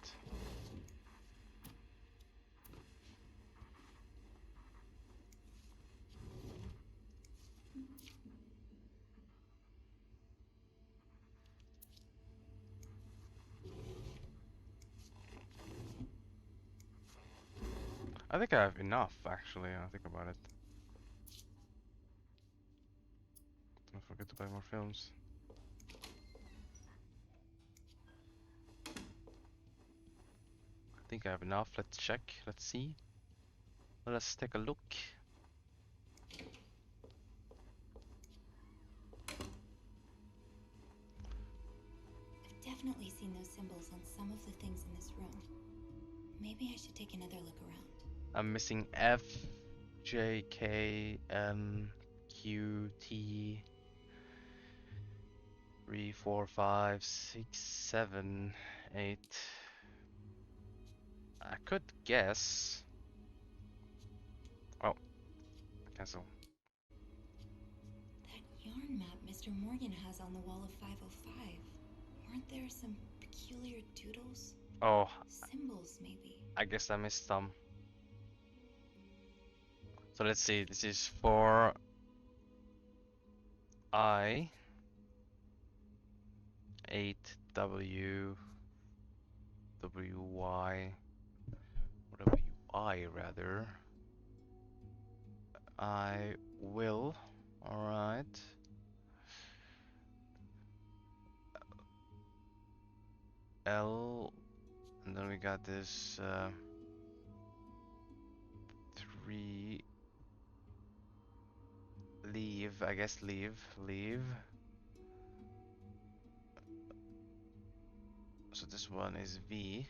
A: I think I have enough, actually, I think about it. Don't forget to buy more films. I think I have enough. Let's check. Let's see. Let us take a look.
B: I've definitely seen those symbols on some of the things in this room. Maybe I should take another look around.
A: I'm missing F, J, K, M, Q, T, 3, 4, 5, 6, 7, 8. I could guess. Oh, cancel.
B: That yarn map Mr. Morgan has on the wall of 505. Weren't there some peculiar doodles?
A: Oh,
B: Symbols, maybe.
A: I guess I missed some. So let's see. This is for I 8 W Y I rather. I will. Alright. L. And then we got this 3. Leave. I guess leave. Leave. So this one is V.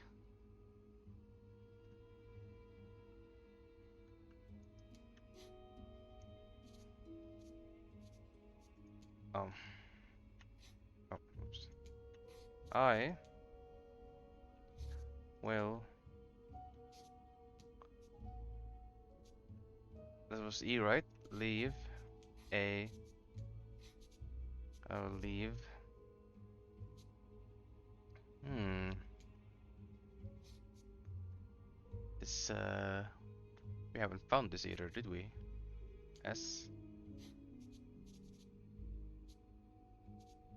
A: Oh. Oh, oops. I will. That was E, right? Leave. A. I will leave. Hmm. This, we haven't found this either, did we? S.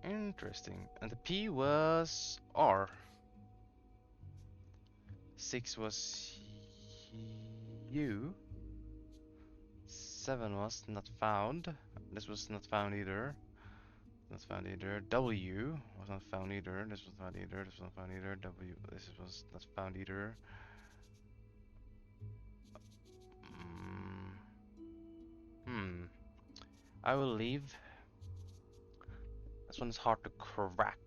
A: Interesting. And the P was R. 6 was U. 7 was not found. This was not found either. Not found either. W was not found either. This was not either. This was not found either. W. This was not found either. Hmm. I will leave. This one is hard to crack.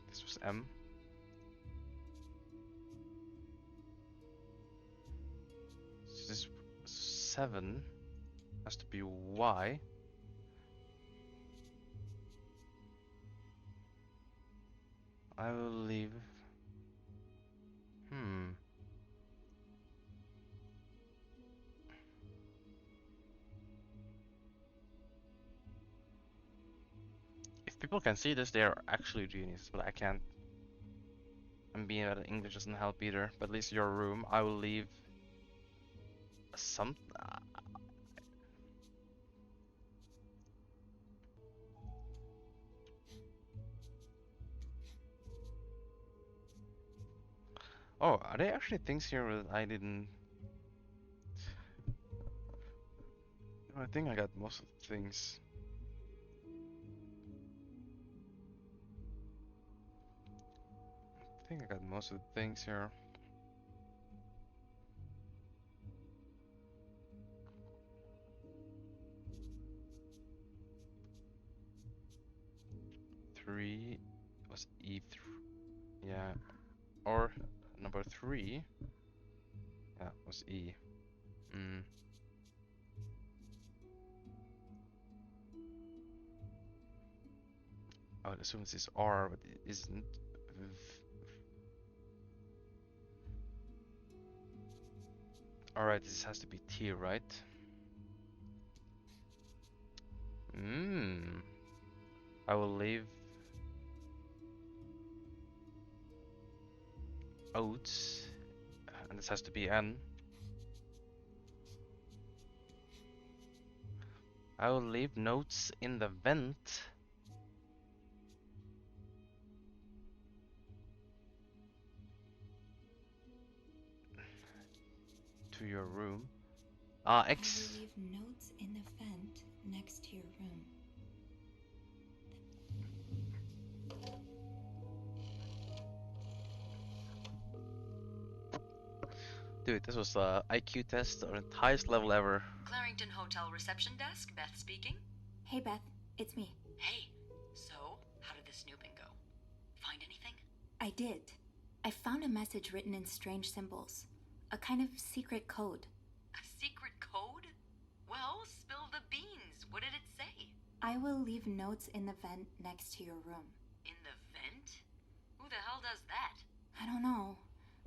A: This was M. So this 7 has to be Y. I will leave. Hmm. If people can see this, they are actually genius, but I can't. And being that English doesn't help either. But at least your room, I will leave some. Oh, are there actually things here that I didn't? I think I got most of the things. I think I got most of the things here. Three was E3. Yeah. Or number 3. Yeah, was E. Mm. I would assume this is R, but it isn't. Alright, this has to be T, right? Hmm. I will leave oats, and this has to be N. I will leave notes in the vent. To your room. X.
B: I will leave notes in the vent next to your room.
A: Dude, this was a IQ test on the highest level ever.
D: Clarington Hotel reception desk, Beth speaking.
B: Hey, Beth, it's me.
D: Hey, so how did the snooping go? Find anything?
B: I did. I found a message written in strange symbols. A kind of secret code.
D: A secret code? Well, spill the beans. What did it say?
B: I will leave notes in the vent next to your room.
D: In the vent? Who the hell does that?
B: I don't know,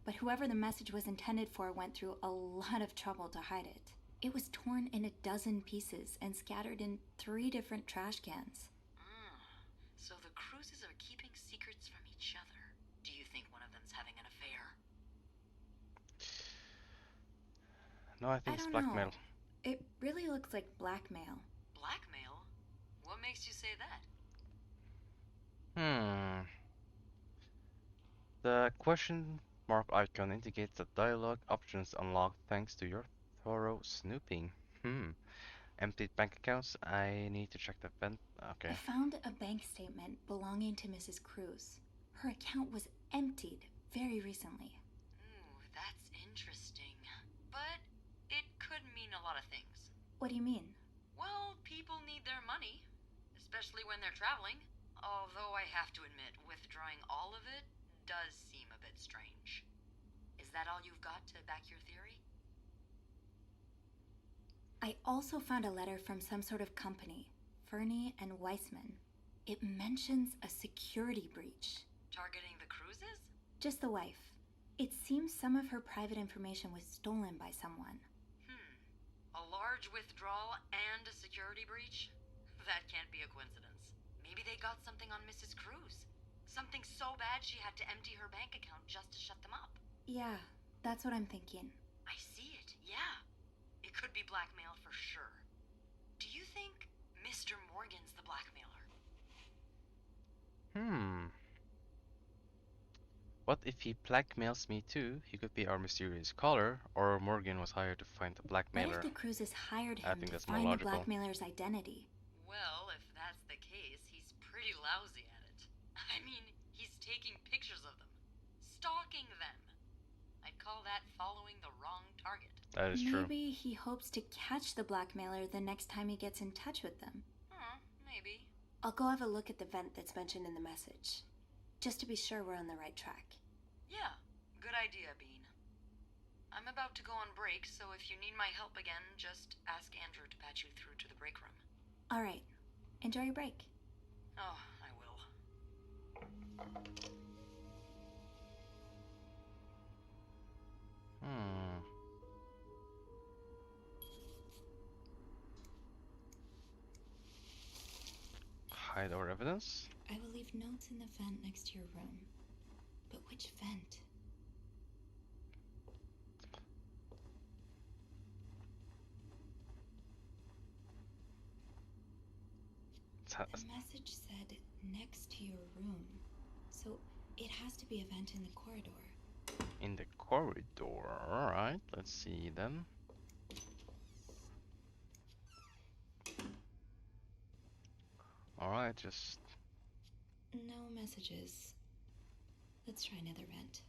B: but whoever the message was intended for went through a lot of trouble to hide it. It was torn in a dozen pieces and scattered in 3 different trash cans.
D: So the Cruises are keeping secrets from each other. Do you think one of them's having an affair?
A: No, I think it's
B: don't
A: blackmail.
B: know. It really looks like blackmail.
D: Blackmail? What makes you say that?
A: The question mark icon indicates that dialogue options unlocked thanks to your thorough snooping. Emptied bank accounts. I need to check the vent.
B: I
A: Okay.
B: found a bank statement belonging to Mrs. Cruz. Her account was emptied very recently.
D: Ooh, that's interesting. But it could mean a lot of things.
B: What do you mean?
D: Well, people need their money, especially when they're traveling. Although I have to admit, withdrawing all of it does seem a bit strange. Is that all you've got to back your theory?
B: I also found a letter from some sort of company, Fernie and Weissman. It mentions a security breach.
D: Targeting the cruises?
B: Just the wife. It seems some of her private information was stolen by someone.
D: A large withdrawal and a security breach? That can't be a coincidence. Maybe they got something on Mrs. Cruz. Something so bad she had to empty her bank account just to shut them up.
B: Yeah, that's what I'm thinking.
D: I see it, yeah. It could be blackmail for sure. Do you think Mr. Morgan's the blackmailer?
A: What if he blackmails me too? He could be our mysterious caller, or Morgan was hired to find the
B: What
A: blackmailer.
B: if the Cruises hired
A: I
B: him
A: think
B: to
A: that's more
B: find the
A: logical.
B: blackmailer's identity?
D: Well, if that's the case, he's pretty lousy at it. I mean, he's taking pictures of them, stalking them. I'd call that following the wrong target.
A: That is true.
B: Maybe he hopes to catch the blackmailer the next time he gets in touch with them.
D: Maybe.
E: I'll go have a look at the vent that's mentioned in the message, just to be sure we're on the right track.
D: Yeah, good idea, Bean. I'm about to go on break, so if you need my help again, just ask Andrew to patch you through to the break room.
B: All right. Enjoy your break.
D: Oh, I will.
A: Hide our evidence?
B: I will leave notes in the vent next to your room. But which vent? The message said next to your room. So it has to be a vent in the corridor.
A: In the corridor. Alright, let's see then. Alright, just...
B: No messages. Let's try another vent.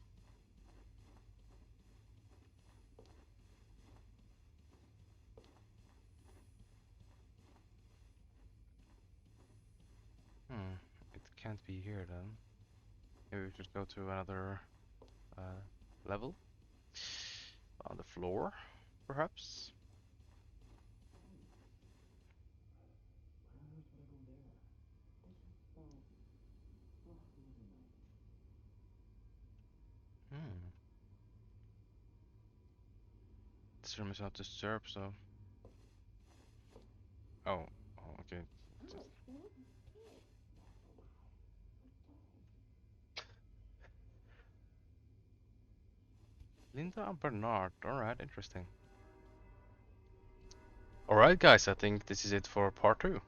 A: It can't be here then. Maybe we should go to another level? On the floor, perhaps? This room is not disturbed, so... Oh, okay. Linda and Bernard, alright, interesting. Alright guys, I think this is it for part 2.